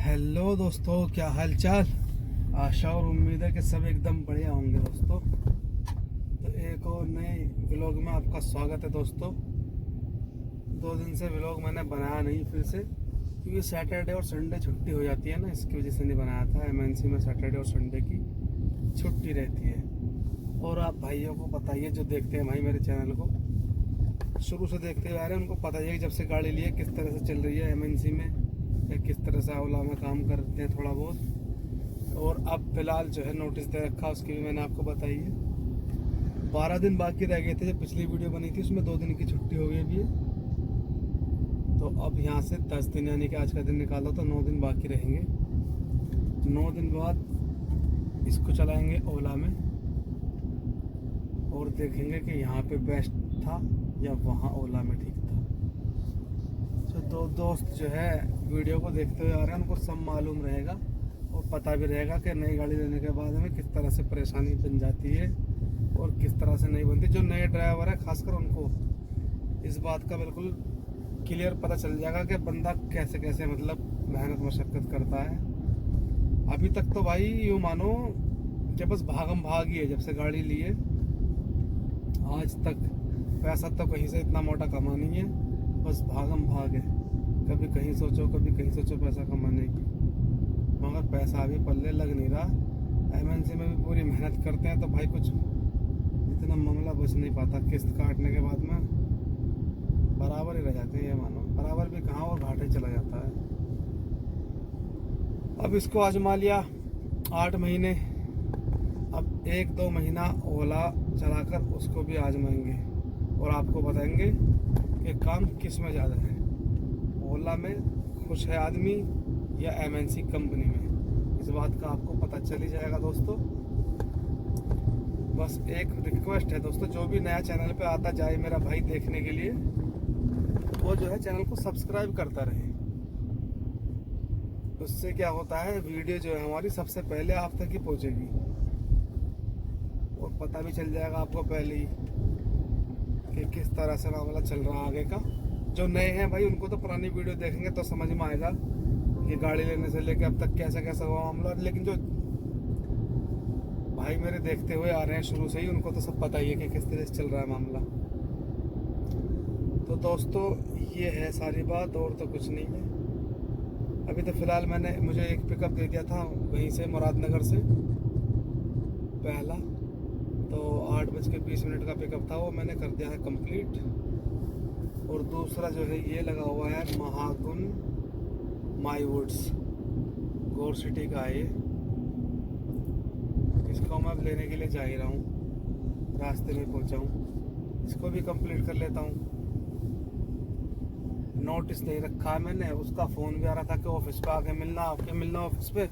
Hello दोस्तों, क्या हाल चाल। आशा और उम्मीद है कि सब एकदम बढ़िया होंगे दोस्तों। तो एक और नए व्लॉग में आपका स्वागत है दोस्तों। 2 दिन से व्लॉग मैंने बनाया नहीं फिर से, क्योंकि सैटरडे और संडे छुट्टी हो जाती है ना, इसकी वजह से नहीं बनाया था। एमएनसी में सैटरडे और संडे की छुट्टी रहती है। और आप भाइयों को बताइए, जो देखते हैं भाई मेरे चैनल को शुरू से देखते हुए आ रहे हैं, उनको पता है कि जब से गाड़ी ली है किस तरह से चल रही है एमएनसी में, या किस तरह से ओला में काम करते हैं थोड़ा बहुत। और अब फिलहाल जो है नोटिस दे रखा, उसकी भी मैंने आपको बताई है। 12 दिन बाकी रह गए थे, जब पिछली वीडियो बनी थी उसमें 2 दिन की छुट्टी हो गई अभी है। तो अब यहाँ से 10 दिन, यानी कि आज का दिन निकालो तो 9 दिन बाकी रहेंगे। 9 दिन बाद इसको चलाएंगे ओला में और देखेंगे कि यहाँ पे बेस्ट था या वहाँ ओला में ठीक था। तो दो दोस्त जो है वीडियो को देखते हुए आ रहे हैं, उनको सब मालूम रहेगा और पता भी रहेगा कि नई गाड़ी लेने के बाद हमें किस तरह से परेशानी बन जाती है और किस तरह से नहीं बनती। जो नए ड्राइवर है खासकर उनको इस बात का बिल्कुल क्लियर पता चल जाएगा कि बंदा कैसे कैसे मतलब मेहनत मशक्कत करता है। अभी तक तो भाई यूँ मानो कि बस भागम भाग ही है, जब से गाड़ी ली है आज तक। पैसा तो कहीं से इतना मोटा कमा नहीं है, बस भागम भाग है। कभी कहीं सोचो कभी कहीं सोचो पैसा कमाने की, मगर पैसा अभी पल्ले लग नहीं रहा। एमएनसी में भी पूरी मेहनत करते हैं तो भाई कुछ इतना मामला बच नहीं पाता। किस्त काटने के बाद में बराबर ही रह जाते हैं, ये मानो बराबर भी कहाँ और घाटे चला जाता है। अब इसको आजमा लिया 8 महीने, अब 1-2 महीना ओला चलाकर उसको भी आजमाएंगे और आपको बताएंगे कि काम किस में ज़्यादा है, ओला में खुश है आदमी या एमएनसी कंपनी में। इस बात का आपको पता चल ही जाएगा दोस्तों। बस एक रिक्वेस्ट है दोस्तों, जो भी नया चैनल पे आता जाए मेरा भाई देखने के लिए, वो जो है चैनल को सब्सक्राइब करता रहे। उससे क्या होता है, वीडियो जो है हमारी सबसे पहले आप तक ही पहुंचेगी और पता भी चल जाएगा आपको पहले ही कि किस तरह से मामला चल रहा है आगे का। जो नए हैं भाई उनको तो पुरानी वीडियो देखेंगे तो समझ में आएगा कि गाड़ी लेने से लेकर अब तक कैसा कैसा हुआ मामला। लेकिन जो भाई मेरे देखते हुए आ रहे हैं शुरू से ही, उनको तो सब पता ही है कि किस तरह से चल रहा है मामला। तो दोस्तों ये है सारी बात, और तो कुछ नहीं है। अभी तो फिलहाल मुझे एक पिकअप दे दिया था वहीं से, मुरादनगर से पहला, तो 8:20 का पिकअप था, वो मैंने कर दिया है कंप्लीट। और दूसरा जो है ये लगा हुआ है महाकुंड माई वुड्स, गौर सिटी का है ये। इसको मैं अब लेने के लिए जा ही रहा हूँ, रास्ते में पहुँचा हूँ। इसको भी कंप्लीट कर लेता हूँ। नोटिस दे रखा है मैंने, उसका फ़ोन भी आ रहा था कि ऑफिस पे आके मिलना ऑफिस पे।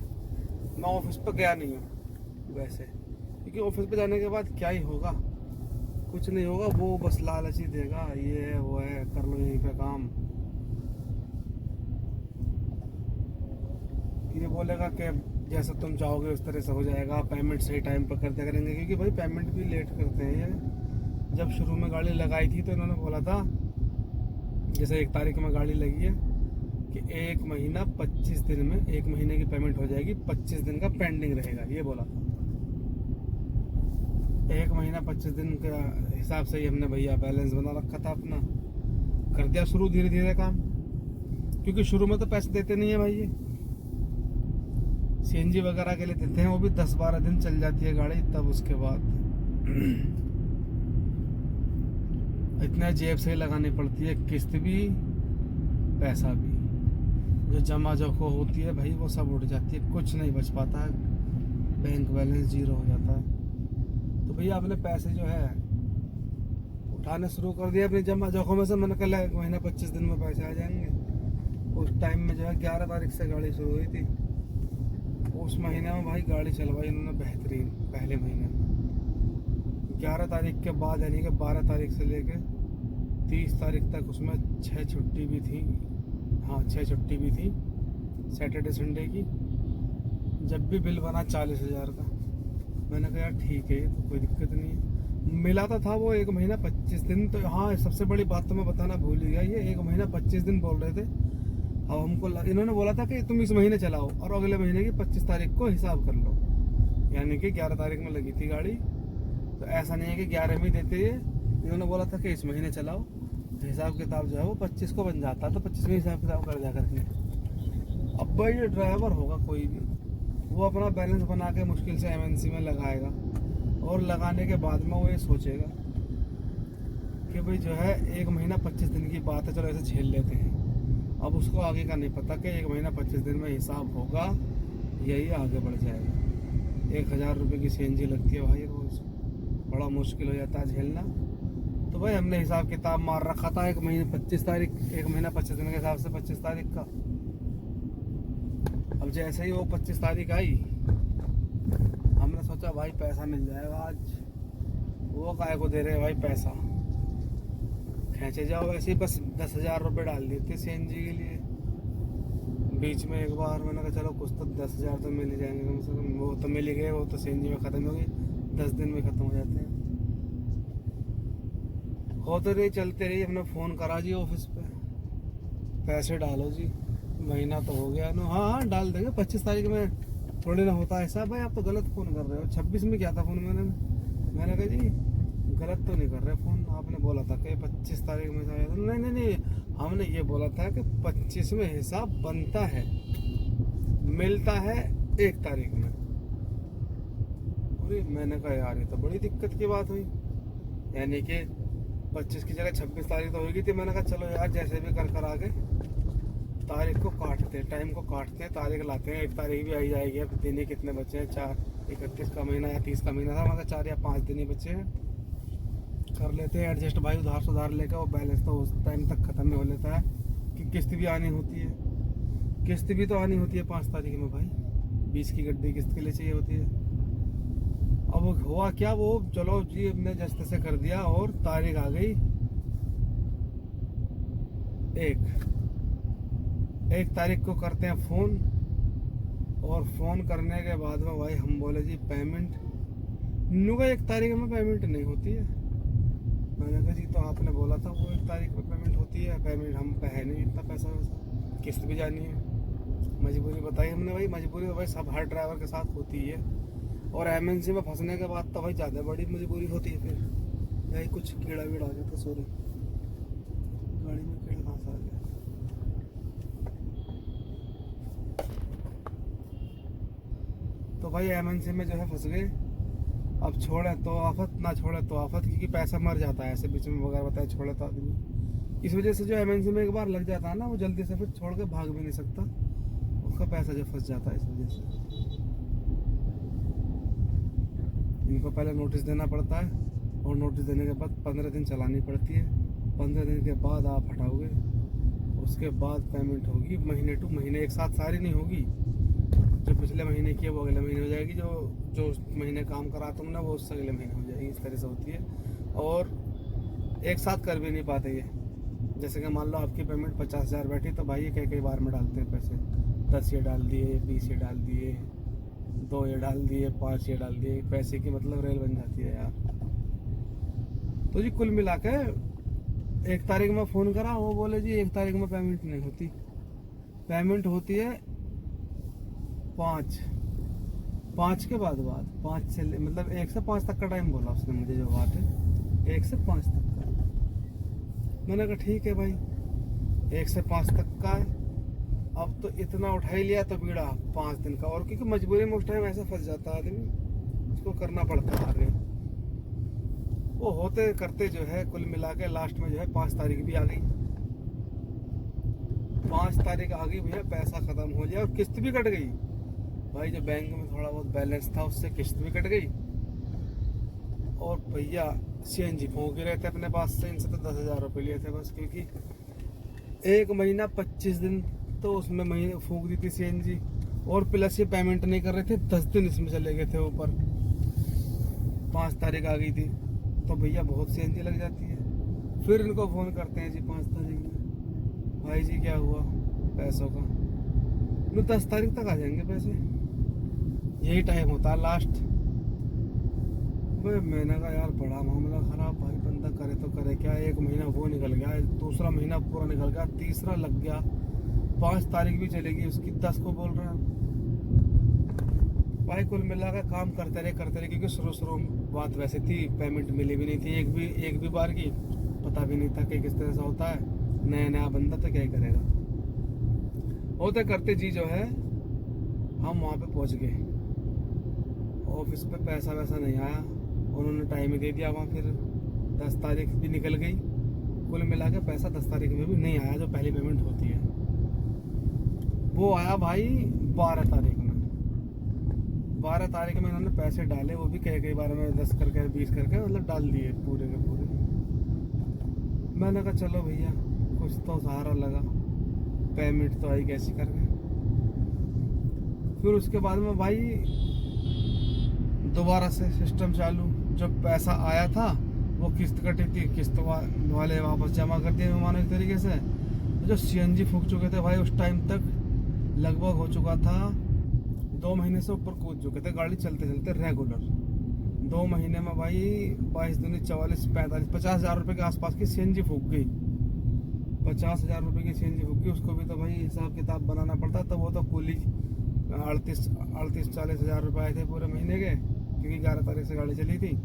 मैं ऑफिस पे गया नहीं हूँ वैसे, क्योंकि ऑफिस पे जाने के बाद क्या ही होगा, कुछ नहीं होगा। वो बस लालच ही देगा, ये है वो है, कर लो यहीं पे काम। ये बोलेगा कि जैसा तुम चाहोगे उस तरह से हो जाएगा, पेमेंट सही टाइम पर करते करेंगे, क्योंकि भाई पेमेंट भी लेट करते हैं ये। जब शुरू में गाड़ी लगाई थी तो इन्होंने बोला था, जैसे 1 तारीख में गाड़ी लगी है, कि 1 महीना 25 दिन में 1 महीने की पेमेंट हो जाएगी, 25 दिन का पेंडिंग रहेगा, ये बोला था। 1 महीना 25 दिन का हिसाब से ही हमने भैया बैलेंस बना रखा था अपना, कर दिया शुरू धीरे धीरे काम। क्योंकि शुरू में तो पैसे देते नहीं है भाई, ये सीएनजी वगैरह के लिए देते हैं, वो भी 10-12 दिन चल जाती है गाड़ी, तब उसके बाद इतना जेब से लगानी पड़ती है, किस्त भी पैसा भी। जो जमा जो को होती है भाई वो सब उठ जाती है, कुछ नहीं बच पाता है, बैंक बैलेंस 0 हो जाता है। तो भैया अपने पैसे जो है उठाने शुरू कर दिए अपनी जमा जोखों में से। मैंने कल 1 महीना 25 दिन में पैसे आ जाएंगे। उस टाइम में जो है 11 तारीख से गाड़ी शुरू हुई थी, उस महीने में भाई गाड़ी चलवाई इन्होंने बेहतरीन। पहले महीने में 11 तारीख के बाद, यानी कि 12 तारीख से लेके 30 तारीख तक उसमें 6 छुट्टी भी थी। हाँ 6 छुट्टी भी थी सैटरडे संडे की। जब भी बिल बना 40,000 का, मैंने कहा यार ठीक है, तो कोई दिक्कत नहीं है। मिला था वो 1 महीना 25 दिन। तो हाँ सबसे बड़ी बात तो मैं बताना भूल ही गया, ये 1 महीना 25 दिन बोल रहे थे, अब हमको इन्होंने बोला था कि तुम इस महीने चलाओ और अगले महीने की 25 तारीख को हिसाब कर लो, यानी कि 11 तारीख में लगी थी गाड़ी। तो ऐसा नहीं है कि 11 में देते हैं, इन्होंने बोला था कि इस महीने चलाओ, हिसाब किताब जो है वो 25 को बन जाता, तो 25 में हिसाब किताब कर जा करके। अब भाई ये ड्राइवर होगा कोई भी, वो अपना बैलेंस बना के मुश्किल से एमएनसी में लगाएगा, और लगाने के बाद में वो ये सोचेगा कि भाई जो है 1 महीना 25 दिन की बात है, चलो ऐसे झेल लेते हैं। अब उसको आगे का नहीं पता कि 1 महीना 25 दिन में हिसाब होगा, यही आगे बढ़ जाएगा। 1000 रुपये की सीएनजी लगती है भाई रोज, बड़ा मुश्किल हो जाता है झेलना। तो भाई हमने हिसाब किताब मार रखा था 1 महीने 25 तारीख, 1 महीना 25 दिन के हिसाब से 25 तारीख का। अब जैसे ही वो 25 तारीख आई, हमने सोचा भाई पैसा मिल जाएगा आज, वो काय को दे रहे भाई पैसा, खींचे जाओ ऐसे ही। बस 10,000 रुपये डाल दिए थे सीएनजी के लिए। बीच में एक बार मैंने कहा चलो कुछ तो 10,000 तो मिल ही जाएंगे कम से कम, वो तो मिल ही गए, वो तो सीएनजी में ख़त्म हो गई, 10 दिन में ख़त्म हो जाते हैं। होते रही चलते रही, हमने फ़ोन करा जी ऑफिस पे, पैसे डालो जी, महीना तो हो गया ना। हाँ हाँ डाल देंगे, 25 तारीख में थोड़ी ना होता है ऐसा। भाई आप तो गलत फ़ोन कर रहे हो, 26 में क्या था फ़ोन मैंने कहा जी गलत तो नहीं कर रहे फ़ोन, आपने बोला था कि 25 तारीख में शायद। नहीं, हमने ये बोला था कि 25 में हिसाब बनता है, मिलता है 1 तारीख में। अरे मैंने कहा यार ये तो बड़ी दिक्कत की बात हुई, यानी कि 25 की जगह 26 तारीख तो होगी थी। मैंने कहा चलो यार जैसे भी कर आगे तारीख को काटते, टाइम को काटते हैं, तारीख लाते हैं, 1 तारीख भी आई जाएगी। अब दिन ही कितने बचे हैं, 4, 31 का महीना या 30 का महीना था, मगर 4 या 5 दिन ही बचे हैं, कर लेते हैं एडजस्ट भाई। उधार सुधार लेकर वो बैलेंस तो उस टाइम तक ख़त्म नहीं हो लेता है कि किस्त भी आनी होती है, किस्त भी तो आनी होती है 5 तारीख में भाई, 20 की गड्डी किस्त के लिए चाहिए होती है। अब हुआ क्या, वो चलो जी हमने जस्ते से कर दिया और तारीख आ गई 1 तारीख को करते हैं फ़ोन, और फ़ोन करने के बाद में भाई हम बोले जी पेमेंट नुका 1 तारीख में पेमेंट नहीं होती है। मैंने कहा जी तो आपने बोला था वो 1 तारीख में पेमेंट होती है, पेमेंट हम पे है नहीं इतना पैसा वैसा, किस्त भी जानी है, मजबूरी बताई हमने भाई। मजबूरी तो भाई सब हर ड्राइवर के साथ होती है, और एमएनसी में फंसने के बाद तो भाई ज़्यादा बड़ी मजबूरी होती है। फिर यही कुछ कीड़ा वीड़ा आ गया था, सॉरी गाड़ी में कीड़ा कहाँ से आ गया। तो भाई एमएनसी में जो है फंस गए। अब छोड़े तो आफत, ना छोड़े तो आफत, क्योंकि पैसा मर जाता है ऐसे बीच में बगैर बताए छोड़े तो आदमी। इस वजह से जो एमएनसी में एक बार लग जाता है ना, वो जल्दी से फिर छोड़ के भाग भी नहीं सकता, उसका पैसा जो फंस जाता है इस वजह से। इनको पहले नोटिस देना पड़ता है, और नोटिस देने के बाद 15 दिन चलानी पड़ती है। 15 दिन के बाद आप हटाओगे, उसके बाद पेमेंट होगी महीने टू महीने, एक साथ सारी नहीं होगी। जो पिछले महीने की है वो अगले महीने हो जाएगी, जो महीने काम करा तुमने वो उससे अगले महीने हो जाएगी। इस तरह से होती है, और एक साथ कर भी नहीं पाते ये। जैसे कि मान लो आपकी पेमेंट 50,000 बैठी, तो भाई ये कई बार में डालते हैं पैसे, 10 ये डाल दिए, 20 ये डाल दिए, 2 ये डाल दिए, 5 ये डाल दिए, पैसे की मतलब रेल बन जाती है यार। तो जी कुल मिला के 1 तारीख में फ़ोन करा, वो बोले जी 1 तारीख में पेमेंट नहीं होती, पेमेंट होती है 5 के बाद 5 से मतलब 1 से 5 तक का टाइम बोला उसने मुझे, जो बात है 1 से 5 तक का। मैंने कहा ठीक है भाई 1 से 5 तक का है, अब तो इतना उठा ही लिया तो बीड़ा 5 दिन का। और क्योंकि मजबूरी में उस टाइम ऐसा फंस जाता है आदमी, उसको करना पड़ता है आगे। वो होते करते जो है कुल मिला के लास्ट में जो है 5 तारीख भी आ गई। 5 तारीख आ गई भैया, पैसा ख़त्म हो गया और किस्त भी कट गई भाई। जो बैंक में थोड़ा बहुत बैलेंस था उससे किस्त भी कट गई, और भैया सीएनजी फूंक ही रहे थे अपने पास से। इनसे तो 10,000 रुपये लिए थे बस, क्योंकि 1 महीना 25 दिन तो उसमें महीने फूंक दी थी सीएनजी, और प्लस ये पेमेंट नहीं कर रहे थे, 10 दिन इसमें चले गए थे ऊपर। 5 तारीख आ गई थी तो भैया बहुत सीएनजी लग जाती है। फिर इनको फ़ोन करते हैं जी 5 तारीख में, भाई जी क्या हुआ पैसों का? 10 तारीख तक आ जाएंगे पैसे, यही टाइम होता है लास्ट। मैंने कहा यार बड़ा मामला ख़राब भाई, बंदा करे तो करे क्या। 1 महीना वो निकल गया, दूसरा महीना पूरा निकल गया, तीसरा लग गया, 5 तारीख भी चलेगी उसकी, 10 को बोल रहे हैं भाई। कुल मिला कर काम करते रहे, क्योंकि शुरू में बात वैसे थी, पेमेंट मिली भी नहीं थी एक भी बार की, पता भी नहीं था कि किस तरह से होता है, नया बंदा तो क्या ही करेगा। होते करते जी जो है हम वहाँ पे पहुँच गए। ऑफिस पे पैसा वैसा नहीं आया, उन्होंने टाइम ही दे दिया वहाँ, फिर 10 तारीख भी निकल गई। कुल मिला के पैसा 10 तारीख में भी नहीं आया, जो पहली पेमेंट होती है। वो आया भाई 12 तारीख में। 12 तारीख में इन्होंने पैसे डाले, वो भी कई बार में 10 करके 20 करके मतलब डाल दिए पूरे के पूरे। मैंने कहा चलो भैया कुछ तो सहारा लगा, पेमेंट तो आई कैसी करके। फिर उसके बाद में भाई दोबारा से सिस्टम चालू, जब पैसा आया था वो किस्त कटी थी, किस्त वाले वापस जमा कर दिए मेहमानों एक तरीके से। जो सीएनजी फूक चुके थे भाई उस टाइम तक लगभग हो चुका था 2 महीने से ऊपर कूद चुके थे गाड़ी चलते चलते रेगुलर। 2 महीने में भाई 22 दूनी 44 45 50,000 रुपये के आसपास की सीएनजी फूक गई। 50,000 रुपये की सीएनजी फूक गई, उसको भी तो भाई हिसाब किताब बनाना पड़ता। तो वो तो कुली 38-40 हज़ार रुपये आए थे पूरे महीने के, क्योंकि 11 तारीख से गाड़ी चली थी।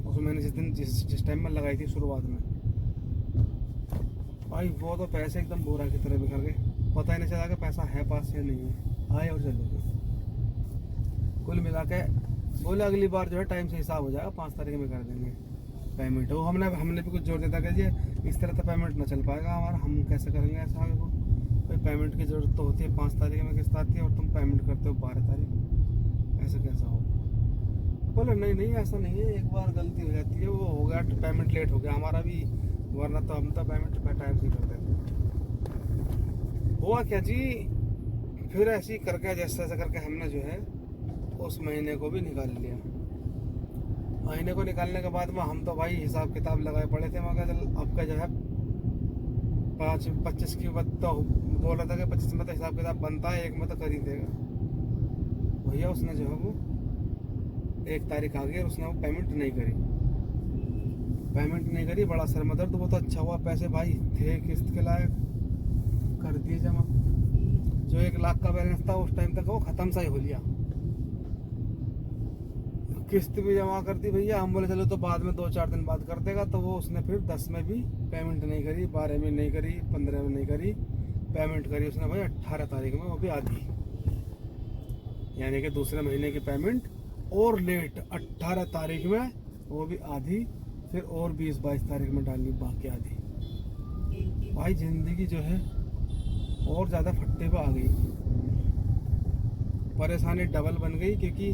उस मैंने जिस टाइम में लगाई थी शुरुआत में भाई, वो तो पैसे एकदम बोरा की तरह बिखर गए, पता ही नहीं चला कि पैसा है पास या नहीं है, आए और चले गए। कुल मिला के बोले अगली बार जो है टाइम से हिसाब हो जाएगा, 5 तारीख में कर देंगे पेमेंट। वो हमने भी कुछ जोर देता कि जी इस तरह तो पेमेंट ना चल पाएगा हमारा, हम कैसे करेंगे ऐसा। को भाई पेमेंट की ज़रूरत तो होती है, 5 तारीख में किस्त आती है और तुम पेमेंट करते हो 12 तारीख, ऐसा कैसा हो। बोले नहीं ऐसा नहीं है, एक बार गलती हो जाती है, वो हो गया पेमेंट लेट हो गया हमारा भी, वरना तो हम तो पेमेंट टाइम से करते थे। हुआ क्या जी, फिर ऐसे ही करके जैसे ऐसा करके हमने जो है उस महीने को भी निकाल लिया। महीने को निकालने के बाद में हम तो भाई हिसाब किताब लगाए पड़े थे, मगर आपका जो है 25 की बात तो बोला था कि 25 में तो हिसाब किताब बनता है, 1 में तो कर ही देगा भैया। उसने जो है वो 1 तारीख आ गई और उसने वो पेमेंट नहीं करी, बड़ा सर में दर्द। वो तो अच्छा हुआ पैसे भाई थे किस्त के लायक, कर दिए जमा। जो 1 लाख का बैलेंस था उस टाइम तक वो खत्म सा ही हो लिया, किस्त भी जमा कर दी भैया। हम बोले चलो तो बाद में 2-4 दिन बाद कर देगा, तो वो उसने फिर 10 में भी पेमेंट नहीं करी, 12 में नहीं करी, 15 में नहीं करी, पेमेंट करी उसने भाई 18 तारीख में, वो भी आधी, यानी कि दूसरे महीने की पेमेंट और लेट 18 तारीख में वो भी आधी, फिर और 20-22 तारीख में डालनी बाकी आधी। भाई जिंदगी जो है और ज़्यादा फट्टे पे आ गई, परेशानी डबल बन गई, क्योंकि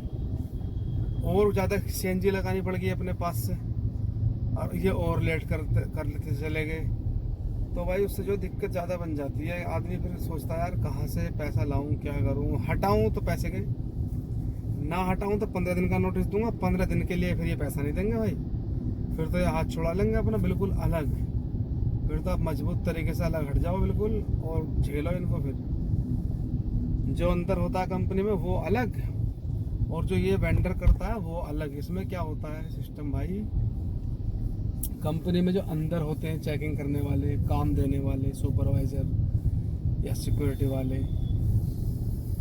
और ज़्यादा सीएनजी लगानी पड़ गई अपने पास से, और ये और लेट कर लेते चले गए। तो भाई उससे जो दिक्कत ज़्यादा बन जाती है, आदमी फिर सोचता है यार कहाँ से पैसा लाऊं, क्या करूं, हटाऊं तो पैसे गए, ना हटाऊं तो 15 दिन का नोटिस दूंगा, 15 दिन के लिए फिर ये पैसा नहीं देंगे भाई, फिर तो ये हाथ छुड़ा लेंगे अपना बिल्कुल अलग। फिर तो आप मजबूत तरीके से अलग हट जाओ बिल्कुल और झेलो इनको। फिर जो अंदर होता है कंपनी में वो अलग, और जो ये वेंडर करता है वो अलग। इसमें क्या होता है सिस्टम भाई, कंपनी में जो अंदर होते हैं चेकिंग करने वाले, काम देने वाले, सुपरवाइजर या सिक्योरिटी वाले,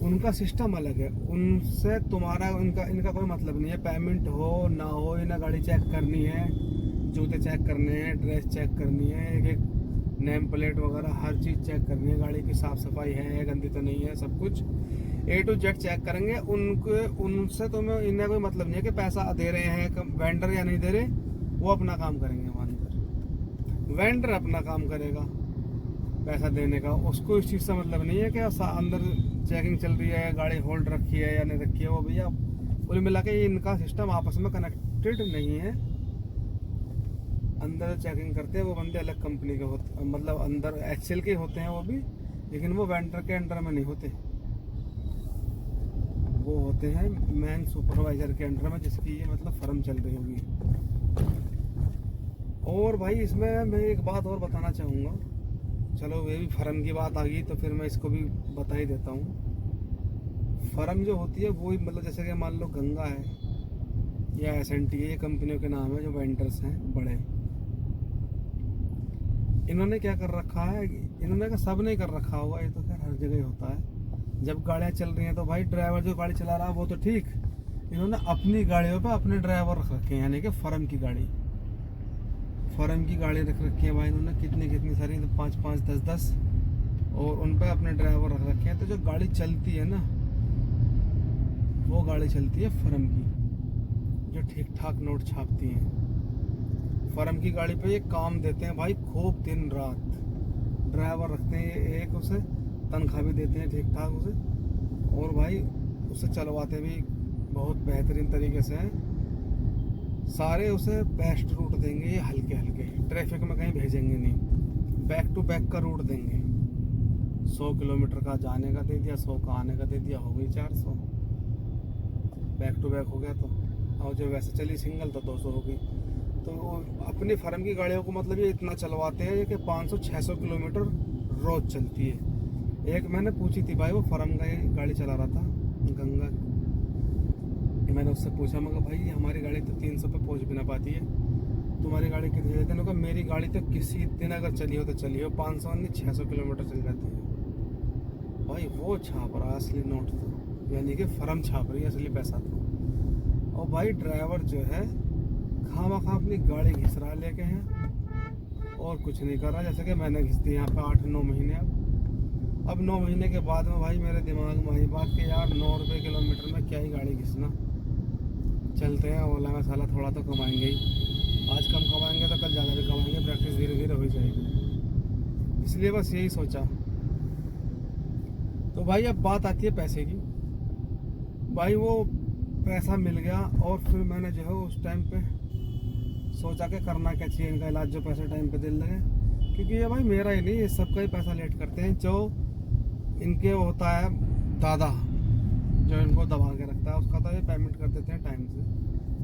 उनका सिस्टम अलग है। उनसे तुम्हारा इनका कोई मतलब नहीं है, पेमेंट हो ना हो, इन्हें गाड़ी चेक करनी है, जूते चेक करने हैं, ड्रेस चेक करनी है, एक नेम प्लेट वगैरह हर चीज़ चेक करनी है, गाड़ी की साफ़ सफाई है, गंदी तो नहीं है, सब कुछ A to Z चेक करेंगे। उनसे तुम्हें इन्हें कोई मतलब नहीं है कि पैसा दे रहे हैं वेंडर या नहीं दे रहे, वो अपना काम करेंगे वहाँ अंदर। वेंडर अपना काम करेगा पैसा देने का, उसको इस चीज़ से मतलब नहीं है कि अंदर चेकिंग चल रही है, गाड़ी होल्ड रखी है या नहीं रखी है। वो भैया कुल मिला के इनका सिस्टम आपस में कनेक्टेड नहीं है। अंदर चेकिंग करते हैं वो बंदे अलग कंपनी के होते, मतलब अंदर एक्सेल के होते हैं वो भी, लेकिन वो वेंडर के अंडर में नहीं होते, वो होते हैं मैन सुपरवाइजर के अंडर में, जिसकी ये मतलब फर्म चल रही होगी। और भाई इसमें मैं एक बात और बताना चाहूँगा, चलो ये भी फर्म की बात आ गई तो फिर मैं इसको भी बता ही देता हूँ। फर्म जो होती है वो मतलब जैसे कि मान लो गंगा है या SNT है, ये कंपनियों के नाम है जो वेंडर्स हैं बड़े। इन्होंने क्या कर रखा है, इन्होंने का सब नहीं कर रखा होगा, ये तो खैर हर जगह ही होता है। जब गाड़ियाँ चल रही हैं तो भाई ड्राइवर जो गाड़ी चला रहा है वो तो ठीक, इन्होंने अपनी गाड़ियों पे अपने ड्राइवर रख रखे हैं, यानी कि फर्म की गाड़ी, फर्म की गाड़ी रख रखी है भाई इन्होंने, कितनी कितनी सारी, 5-5, 10-10, और उन पर अपने ड्राइवर रख रखे हैं। तो जो गाड़ी चलती है ना, वो गाड़ी चलती है फर्म की, जो ठीक ठाक नोट छापती है। फर्म की गाड़ी पे ये काम देते हैं भाई खूब दिन रात, ड्राइवर रखते हैं एक, उसे तनख्वाह भी देते हैं ठीक ठाक उसे, और भाई उसे चलवाते भी बहुत बेहतरीन तरीके से हैं। सारे उसे बेस्ट रूट देंगे, ये हल्के हल्के ट्रैफिक में कहीं भेजेंगे नहीं, बैक टू बैक का रूट देंगे। 100 किलोमीटर का जाने का दे दिया, 100 का आने का दे दिया, हो गई 400, बैक टू बैक हो गया। तो और जो वैसे चली सिंगल तो 200 हो गई। तो अपनी फर्म की गाड़ियों को मतलब ये इतना चलवाते हैं कि 500-600 किलोमीटर रोज चलती है। एक मैंने पूछी थी भाई, वो फर्म का ही गाड़ी चला रहा था गंगा, मैंने उससे पूछा, मगर भाई हमारी गाड़ी तो 300 पे पहुंच भी ना पाती है, तुम्हारी गाड़ी कितनी देते हैं? उन्होंने कहा मेरी गाड़ी तो किसी दिन अगर चली हो तो चली हो 500 नहीं 600 किलोमीटर चल जाती है। भाई वो छाप रहा असली नोट तो, यानी कि फर्म छाप रही है असली पैसा तो। और भाई ड्राइवर जो है खामा अपनी गाड़ी घिस रहा लेके हैं और कुछ नहीं कर रहा, जैसे कि मैंने घिस दी यहाँ पे 8-9 महीने। अब 9 महीने के बाद में भाई मेरे दिमाग में आई बात कि यार 9 रुपये किलोमीटर में क्या ही गाड़ी घिसना, चलते हैं ओला में, साला थोड़ा तो कमाएंगे ही, आज कम कमाएंगे तो कल ज़्यादा भी कमाएंगे, प्रैक्टिस धीरे धीरे हो जाएगी। इसलिए बस यही सोचा। तो भाई अब बात आती है पैसे की। भाई वो पैसा मिल गया और फिर मैंने जो है उस टाइम पे सोचा कि करना क्या चाहिए, इनका इलाज जो पैसा टाइम पे दिल लगे, क्योंकि ये भाई मेरा ही नहीं, ये सबका ही पैसा लेट करते हैं। जो इनके होता है दादा जो इनको दबा के रखता है, उसका तो ये पेमेंट कर देते हैं टाइम से,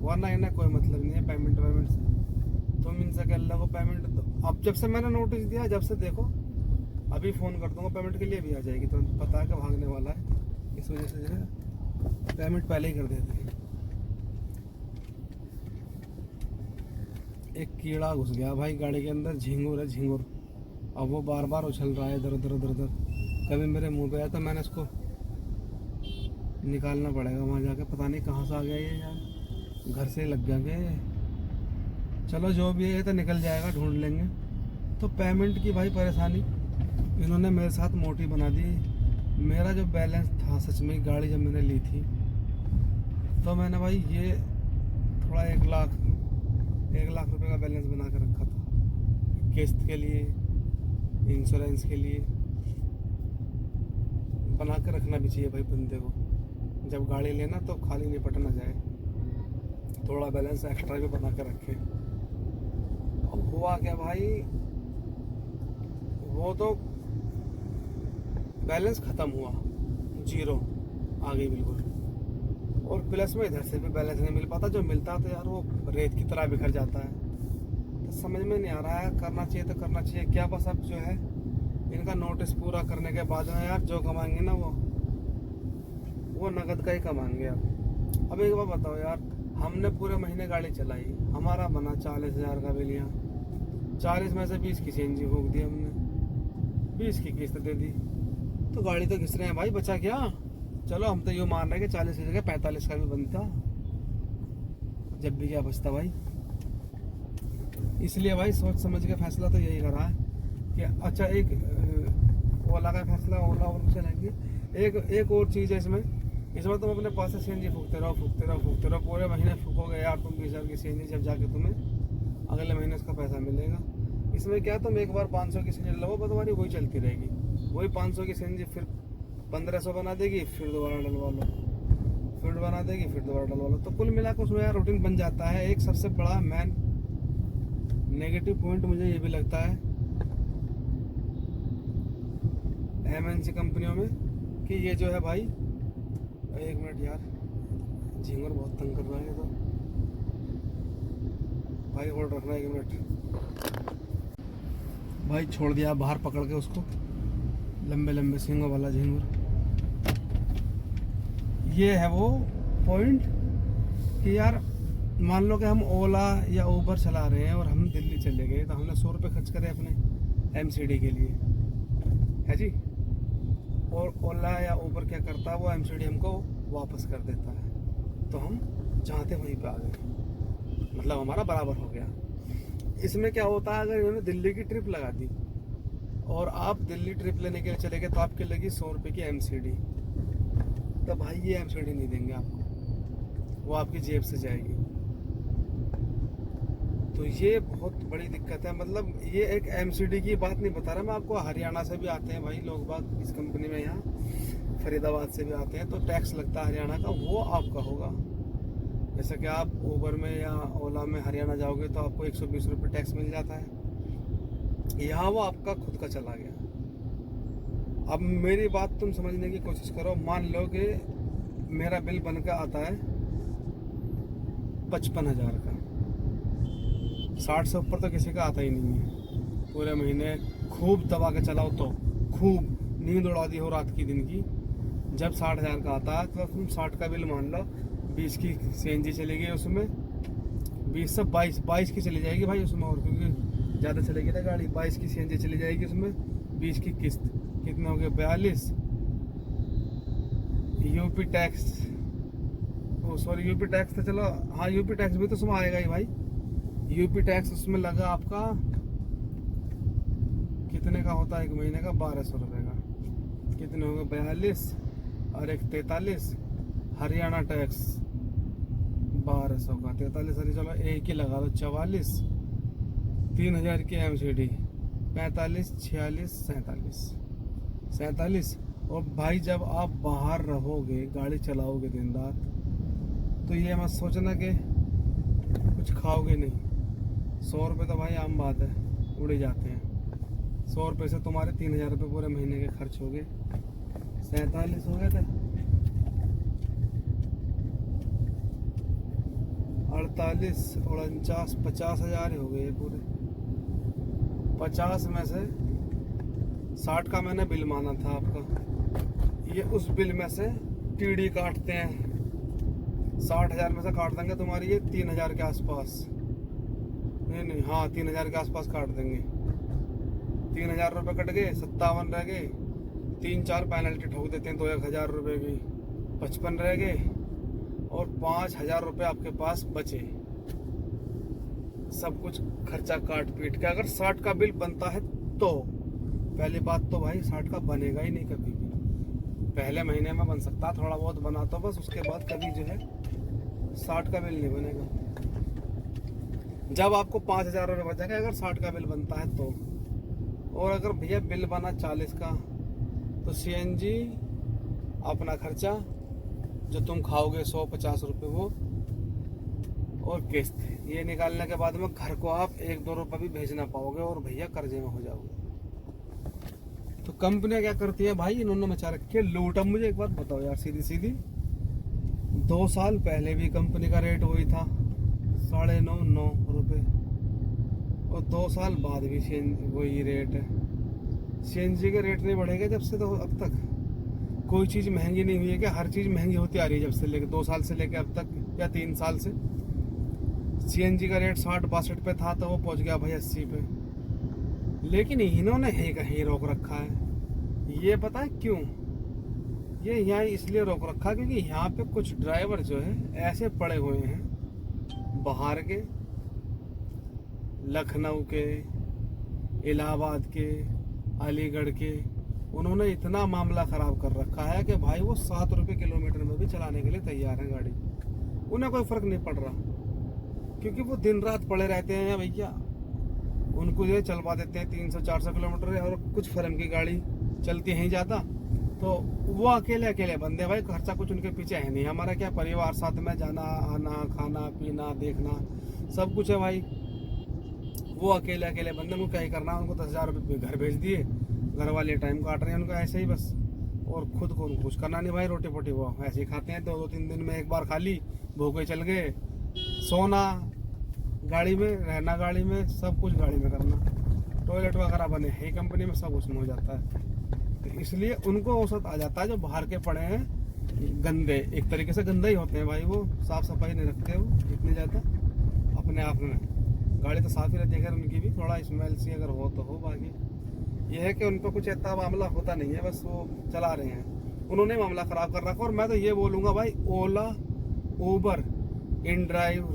वरना इन्हें कोई मतलब नहीं है पेमेंट से। तुम इनसे कह लो पेमेंट, तो अब जब से मैंने नोटिस दिया, जब से देखो अभी फ़ोन कर दूंगा पेमेंट के लिए भी आ जाएगी, तो पता है कि भागने वाला है, इस वजह से जो है पेमेंट पहले ही कर देते हैं। एक कीड़ा घुस गया भाई गाड़ी के अंदर, झिंगुर है झिंगुर, अब वो बार बार उछल रहा है इधर उधर उधर उधर, कभी मेरे मुंह पे आया तो मैंने इसको निकालना पड़ेगा वहाँ जाके, पता नहीं कहाँ से आ गया ये यार, घर से लग गया के। चलो जो भी है तो निकल जाएगा, ढूंढ लेंगे। तो पेमेंट की भाई परेशानी इन्होंने मेरे साथ मोटी बना दी। मेरा जो बैलेंस था सच में, गाड़ी जब मैंने ली थी तो मैंने भाई ये थोड़ा 1 लाख रुपए का बैलेंस बना कर रखा था, किस्त के लिए, इंश्योरेंस के लिए। बना कर रखना भी चाहिए भाई बंदे को, जब गाड़ी लेना तो खाली नहीं पटना जाए, थोड़ा बैलेंस एक्स्ट्रा भी बना कर रखे। अब हुआ क्या भाई, वो तो बैलेंस ख़त्म हुआ, 0 आ गई बिल्कुल, और प्लस में इधर से भी बैलेंस नहीं मिल पाता, जो मिलता तो यार वो रेत की तरह बिखर जाता है। तो समझ में नहीं आ रहा है, करना चाहिए तो करना चाहिए क्या, बस अब जो है इनका नोटिस पूरा करने के बाद में यार जो कमाएंगे ना वो नगद का ही कमाएंगे। अब एक बार बताओ यार, हमने पूरे महीने गाड़ी चलाई, हमारा बना 40,000 का बिल, यहाँ 40 में से 20 की सीएनजी फूक दी हमने, 20 की किस्त दे दी, तो गाड़ी तो घिस रहे हैं भाई, बचा क्या। चलो हम तो यूँ मान रहे हैं कि 40 की जगह 45 का भी बनता, जब भी क्या बचता भाई। इसलिए भाई सोच समझ के फैसला तो यही करा है कि अच्छा, एक ओला का फैसला, ओला और चलेंगे। एक और चीज़ है इसमें तुम अपने पास से सीएनजी फूकते रहो, पूरे महीने फूकोगे यार तुम 20,000 की सीएनजी, जब जाके तुम्हें अगले महीने उसका पैसा मिलेगा। इसमें क्या, तुम एक बार 500 की सीएनजी लो, तुम्हारी वही चलती रहेगी, वही 500 की सीएनजी फिर 1500 बना देगी, फिर दोबारा डलवा लो, फिर बना देगी, फिर दोबारा डलवा लो। तो कुल मिलाकर उसमें यार रूटीन बन जाता है। एक सबसे बड़ा मेन नेगेटिव पॉइंट मुझे ये भी लगता है एमएनसी कंपनियों में, कि ये जो है भाई, 1 मिनट यार, झींगर बहुत तंग कर रहा है तो भाई, होल्ड रखना 1 मिनट। भाई छोड़ दिया बाहर पकड़ के उसको, लंबे लंबे सींगों वाला झींगर। ये है वो पॉइंट कि यार मान लो कि हम ओला या उबर चला रहे हैं और हम दिल्ली चले गए, तो हमने 100 रुपये खर्च करे अपने, एमसीडी के लिए, है जी। और ओला या उबर क्या करता है, वो एमसीडी हमको वापस कर देता है, तो हम जहाँ थे वहीं पे आ गए, मतलब हमारा बराबर हो गया। इसमें क्या होता है, अगर इन्होंने दिल्ली की ट्रिप लगा दी और आप दिल्ली ट्रिप लेने के लिए चले गए तो आपके लगी 100 रुपये की एमसीडी, तो भाई ये एमसीडी नहीं देंगे आपको, वो आपकी जेब से जाएगी। तो ये बहुत बड़ी दिक्कत है। मतलब ये एक एमसीडी की बात नहीं बता रहा मैं आपको, हरियाणा से भी आते हैं भाई लोग बाग इस कंपनी में, यहाँ फरीदाबाद से भी आते हैं, तो टैक्स लगता है हरियाणा का, वो आपका होगा। जैसे कि आप उबर में या ओला में हरियाणा जाओगे तो आपको 120 रुपये टैक्स मिल जाता है, यहाँ वो आपका खुद का चला गया। अब मेरी बात तुम समझने की कोशिश करो। मान लो कि मेरा बिल बन के आता है 55,000 का, 60 से ऊपर तो किसी का आता ही नहीं है। पूरे महीने खूब दबा के चलाओ तो खूब नींद उड़ा दी हो रात की दिन की, जब 60,000 का आता है तो तुम 60 का बिल मान लो, 20 की सीएनजी चली गई उसमें, 20 से 22 की चली जाएगी भाई उसमें, और क्योंकि ज़्यादा चलेगी ना गाड़ी, 22 की सीएनजी चली जाएगी उसमें, 20 की किस्त, कितने हो गए 42। यूपी टैक्स, ओ सॉरी यूपी टैक्स तो चलो, हाँ यूपी टैक्स भी तो उसमें आएगा ही भाई। यूपी टैक्स उसमें लगा आपका कितने का होता है एक महीने का, 1200 रुपये का, कितने हो गए 42 और एक 43। हरियाणा टैक्स 1200 का 43, अरे चलो एक ही लगा दो 44, 3000 की एमसीडी, 45, 46, 47। और भाई जब आप बाहर रहोगे, गाड़ी चलाओगे दिन रात, तो ये मत सोचना कि कुछ खाओगे नहीं। 100 रुपये तो भाई आम बात है, उड़ जाते हैं। 100 रुपये से तुम्हारे 3000 रुपये पूरे महीने के खर्च हो गए, 47 हो गए थे, 48, 49, 50,000 ही हो गए पूरे। 50 में से 60 का मैंने बिल माना था आपका, ये उस बिल में से टीडी काटते हैं, 60,000 में से काट देंगे तुम्हारी ये 3,000 के आसपास, नहीं हाँ 3,000 के आसपास काट देंगे। 3,000 रुपये कट गए, 57 रह गए, 3-4 पेनल्टी ठोक देते हैं तो 1,000 रुपये की 55 रह गए, और 5,000 रुपये आपके पास बचे। सब कुछ खर्चा काट पीट के अगर 60 का बिल बनता है तो, पहली बात तो भाई 60 का बनेगा ही नहीं कभी भी। पहले महीने में बन सकता, थोड़ा बहुत बना तो बस, उसके बाद कभी जो है 60 का बिल नहीं बनेगा। जब आपको 5,000 रुपये बचेंगे अगर 60 का बिल बनता है तो। और अगर भैया बिल बना 40 का, तो सीएनजी अपना खर्चा जो तुम खाओगे 150 रुपये वो, और किस्त, ये निकालने के बाद में घर को आप 1-2 रुपये भी भेज ना पाओगे और भैया कर्जे में हो जाओगे। तो कंपनियां क्या करती है भाई, इन्होंने मचा रखी है लूट। अब मुझे एक बात बताओ यार सीधी सीधी, 2 साल पहले भी कंपनी का रेट वही था 9.5 रुपये, और 2 साल बाद भी वही रेट है। सीएनजी के रेट नहीं बढ़ेगा जब से, तो अब तक कोई चीज़ महंगी नहीं हुई है क्या? हर चीज़ महंगी होती आ रही है जब से लेके 2 साल से लेके अब तक, या 3 साल से। सीएनजी का रेट 60-62 पे था तो वो पहुंच गया भाई 80 पे, लेकिन इन्होंने ही कहीं रोक रखा है। ये पता है क्यों? ये यहाँ इसलिए रोक रखा क्योंकि यहाँ पे कुछ ड्राइवर जो है ऐसे पड़े हुए हैं बाहर के, लखनऊ के, इलाहाबाद के, अलीगढ़ के, उन्होंने इतना मामला ख़राब कर रखा है कि भाई वो 7 रुपये किलोमीटर में भी चलाने के लिए तैयार है गाड़ी, उन्हें कोई फ़र्क नहीं पड़ रहा, क्योंकि वो दिन रात पड़े रहते हैं भैया। उनको जो चलवा देते हैं 300-400 किलोमीटर, और कुछ फर्म की गाड़ी चलती है ही ज़्यादा, तो वो अकेले बंदे भाई, खर्चा कुछ उनके पीछे है नहीं। हमारा क्या परिवार साथ में जाना आना, खाना पीना देखना सब कुछ है भाई। वो अकेले बंदे, उनको क्या ही करना, उनको 10,000 रुपये घर भेज दिए, घर वाले टाइम काट रहे हैं उनका ऐसे ही बस, और खुद को उनको कुछ करना नहीं भाई। रोटी पोटी वो ऐसे ही खाते हैं, 2-3 दिन में एक बार खा ली, भूखे चल गए, सोना गाड़ी में, रहना गाड़ी में, सब कुछ गाड़ी में करना, टॉयलेट वगैरह बने हैं कंपनी में, सब उसमें हो जाता है। तो इसलिए उनको औसत आ जाता है। जो बाहर के पड़े हैं गंदे, एक तरीके से गंदे ही होते हैं भाई, वो साफ़ सफाई नहीं रखते वो इतनी ज़्यादा अपने आप में। गाड़ी तो साफ ही रहती है, अगर उनकी भी थोड़ा स्मेल सी अगर हो तो हो, बाकी यह है कि उन पर कुछ इतना मामला होता नहीं है, बस वो चला रहे हैं। उन्होंने मामला ख़राब कर रखा। और मैं तो ये बोलूँगा भाई, ओला, उबर, इनड्राइव,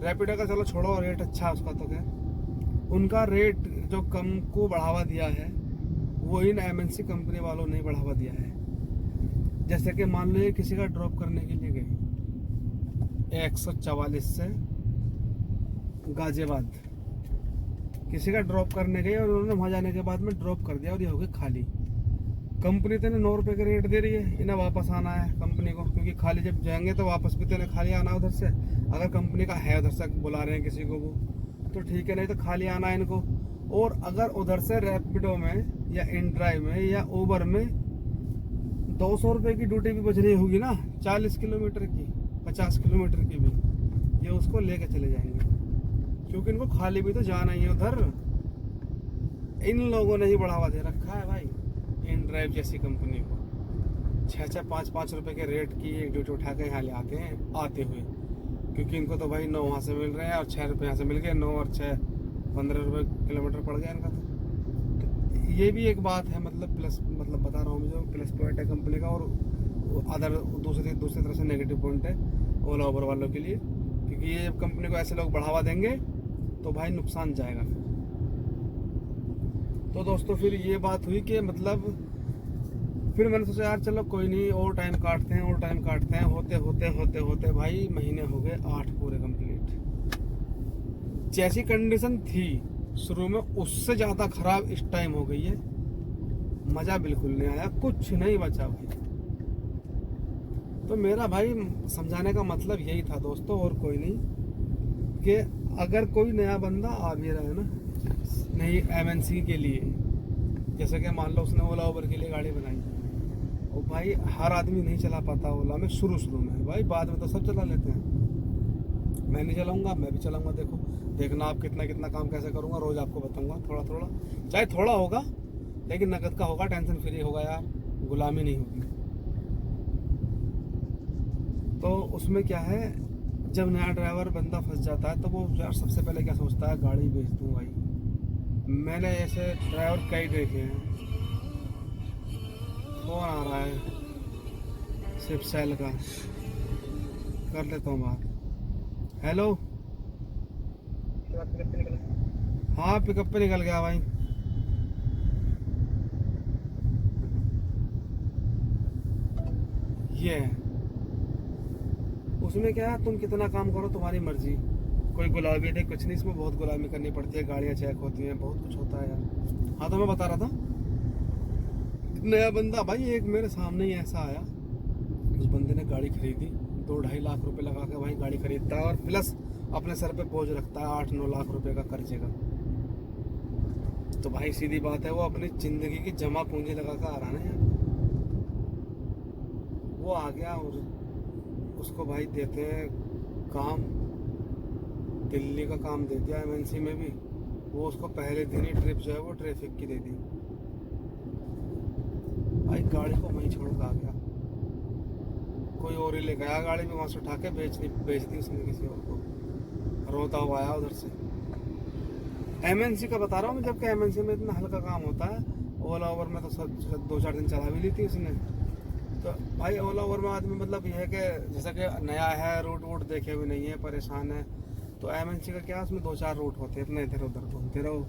रैपिडो का चलो छोड़ो, रेट अच्छा है उसका तो खैर, उनका रेट जो कम को बढ़ावा दिया है वो इन एमएनसी कंपनी वालों ने बढ़ावा दिया है। जैसे कि मान लो ये किसी का ड्रॉप करने के लिए गए 144 से गाजियाबाद, किसी का ड्रॉप करने गए और उन्होंने वहाँ जाने के बाद में ड्रॉप कर दिया और ये हो गई खाली। कंपनी तो 9 रुपये का रेट दे रही है, इन्हें वापस आना है कंपनी को, क्योंकि खाली जब जाएंगे तो वापस भी तो इन्हें खाली आना है उधर से। अगर कंपनी का है उधर से बुला रहे हैं किसी को वो तो ठीक है, नहीं तो खाली आना है इनको। और अगर उधर से रैपिडो में या इनड्राइव में या उबर में 200 रुपये की ड्यूटी भी बच रही होगी ना, 40 किलोमीटर की, 50 किलोमीटर की भी, ये उसको लेके चले जाएंगे, क्योंकि इनको खाली भी तो जाना ही है उधर। इन लोगों ने ही बढ़ावा दे रखा है भाई इनड्राइव जैसी कंपनी को। 6-6, 5-5 रुपए के रेट की ड्यूटी उठा के यहाँ ले आते हैं आते हुए, क्योंकि इनको तो भाई 9 वहाँ से मिल रहे हैं और 6 रुपये यहाँ से मिल गए, 9 और 6 15 रुपये किलोमीटर पड़ गया इनका। तो ये भी एक बात है, मतलब प्लस, मतलब बता रहा हूँ मैं, जो प्लस पॉइंट है कंपनी का। और अदर दूसरी तरफ से नेगेटिव पॉइंट है ओला उबर वालों के लिए, क्योंकि ये कंपनी को ऐसे लोग बढ़ावा देंगे तो भाई नुकसान जाएगा। तो दोस्तों फिर ये बात हुई कि मतलब फिर मैंने सोचा यार चलो कोई नहीं, और टाइम काटते हैं। होते भाई महीने हो गए 8 पूरे कंप्लीट। जैसी कंडीशन थी शुरू में उससे ज़्यादा ख़राब इस टाइम हो गई है। मज़ा बिल्कुल नहीं आया, कुछ नहीं बचा भाई। तो मेरा भाई समझाने का मतलब यही था दोस्तों, और कोई नहीं, कि अगर कोई नया बंदा आ भी रहा है ना नई एमएनसी के लिए, जैसे कि मान लो उसने ओला उबर के लिए गाड़ी बनाई, और भाई हर आदमी नहीं चला पाता ओला में शुरू में, भाई बाद में तो सब चला लेते हैं। मैं नहीं चलाऊंगा, मैं भी चलाऊंगा, देखना आप कितना काम कैसे करूंगा, रोज आपको बताऊंगा थोड़ा, चाहे थोड़ा होगा लेकिन नकद का होगा, टेंशन फ्री होगा यार, गुलामी नहीं होगी। तो उसमें क्या है, जब नया ड्राइवर बंदा फंस जाता है तो वो यार सबसे पहले क्या सोचता है, गाड़ी बेच दूं भाई। मैंने ऐसे ड्राइवर कई देखे हैं। फोन आ रहा है सिर्फ सेल का, कर लेता हूँ बात। हेलो, हाँ पिकअप पे निकल गया भाई। ये उसमें क्या है, तुम कितना काम करो तुम्हारी मर्जी, कोई गुलामी नहीं, कुछ नहीं। इसमें बहुत गुलामी करनी पड़ती है, गाड़ियाँ चेक होती हैं, बहुत कुछ होता है यार। हाँ तो मैं बता रहा था, नया बंदा भाई एक मेरे सामने ही ऐसा आया, उस बंदे ने गाड़ी खरीदी, 2-2.5 लाख रुपए लगा के भाई गाड़ी खरीदता है, और प्लस अपने सर पे बोझ रखता है 8-9 लाख रुपए का कर्जे का। तो भाई सीधी बात है, वो अपनी जिंदगी की जमा पूंजी लगा कर आ रहा है यार। वो आ गया और उसको भाई देते हैं काम, दिल्ली का काम दे दिया एमएनसी में भी। वो उसको पहले दिन ही ट्रिप जो है वो ट्रैफिक की दे दी भाई, गाड़ी को वहीं छोड़ कर आ गया। कोई और ही ले गया गाड़ी में, वहां से उठा के बेच दी उसने किसी और को, रोता हुआ आया उधर से। एमएनसी का बता रहा हूँ मैं, जबकि एमएनसी में इतना हल्का काम होता है। ओला ओवर में तो 2-4 दिन चला भी ली थी उसने। तो भाई ओला ओवर में आदमी मतलब यह है कि जैसा कि नया है, रूट देखे हुए नहीं है, परेशान है, तो एमएनसी का क्या, उसमें 2-4 रूट होते हैं, अपने इधर उधर घूमते रहो,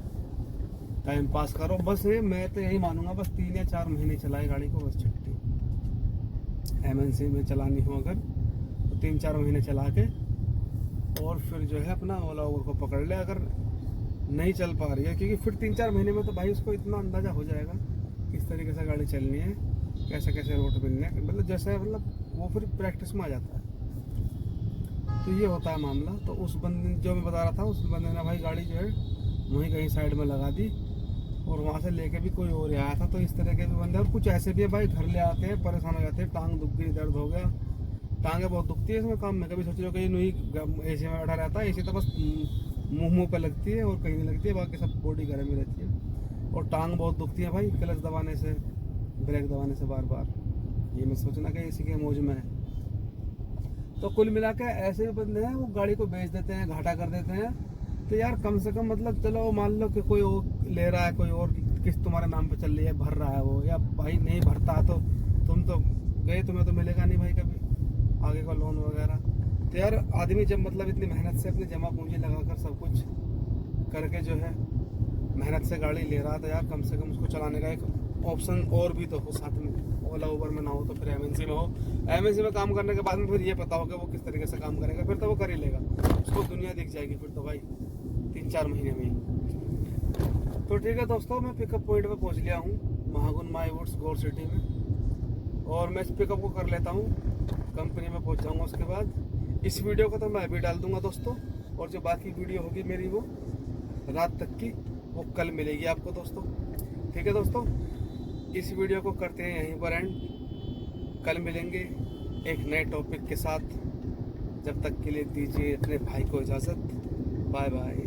टाइम पास करो बस। ये मैं तो यही मानूंगा, बस 3 या 4 महीने चलाए गाड़ी को, बस छुट्टी। एमएनसी में चलानी हो अगर तो 3-4 महीने चला के और फिर जो है अपना ओला ओवर को पकड़ ले, अगर नहीं चल पा रही है, क्योंकि फिर 3-4 महीने में तो भाई उसको इतना अंदाजा हो जाएगा किस तरीके से गाड़ी चलनी है, कैसे रूट मिलने, मतलब जैसे मतलब वो फिर प्रैक्टिस में आ जाता है। तो ये होता है मामला। तो उस बंदे जो मैं बता रहा था, उस बंदे ने भाई गाड़ी जो है वहीं कहीं साइड में लगा दी, और वहाँ से लेके भी कोई और आया था। तो इस तरह के भी बंदे, और कुछ ऐसे भी है भाई, घर ले आते हैं परेशान हो जाते हैं, टांग दुख गई, दर्द हो गया, टांगे बहुत दुखती है इसमें काम में। कभी सोचो कि नहीं एसी में बैठा रहता है, एसी तो बस मुंह पे लगती है और कहीं नहीं लगती है, बाकी सब बॉडी गर्म ही रहती है, और टांग बहुत दुखती है भाई क्लच दबाने से, ब्रेक दबाने से बार बार। ये मैं सोचना कि इसी के मौज में है। तो कुल मिला के ऐसे भी बंदे हैं, वो गाड़ी को बेच देते हैं, घाटा कर देते हैं, तो यार कम से कम मतलब चलो मान लो कि कोई और ले रहा है, कोई और किस्त तुम्हारे नाम पे चल रही है, भर रहा है वो, या भाई नहीं भरता तो तुम तो गए, तुम्हें तो मिलेगा नहीं भाई कभी आगे का लोन वगैरह। तो यार आदमी जब मतलब इतनी मेहनत से अपनी जमा पूंजी लगाकर सब कुछ करके जो है मेहनत से गाड़ी ले रहा था, यार कम से कम उसको चलाने का एक ऑप्शन और भी तो हो साथ में। ओला उबर में ना हो तो फिर एमएनसी में हो। एमएनसी में काम करने के बाद में फिर ये पता हो कि वो किस तरीके से काम करेगा, फिर तो वो कर ही लेगा, उसको दुनिया दिख जाएगी फिर तो भाई 3-4 महीने में ही। तो ठीक है दोस्तों, मैं पिकअप पॉइंट पे पहुंच लिया हूँ महागुन माई वुड्स गोर सिटी में, और मैं इस पिकअप को कर लेता हूँ, कंपनी में पहुंच जाऊँगा। उसके बाद इस वीडियो को तो मैं अभी डाल दूंगा दोस्तों, और जो बाकी वीडियो होगी मेरी वो रात तक की, वो कल मिलेगी आपको दोस्तों। ठीक है दोस्तों, इस वीडियो को करते हैं यहीं पर एंड, कल मिलेंगे एक नए टॉपिक के साथ। जब तक के लिए दीजिए अपने भाई को इजाज़त, बाय बाय।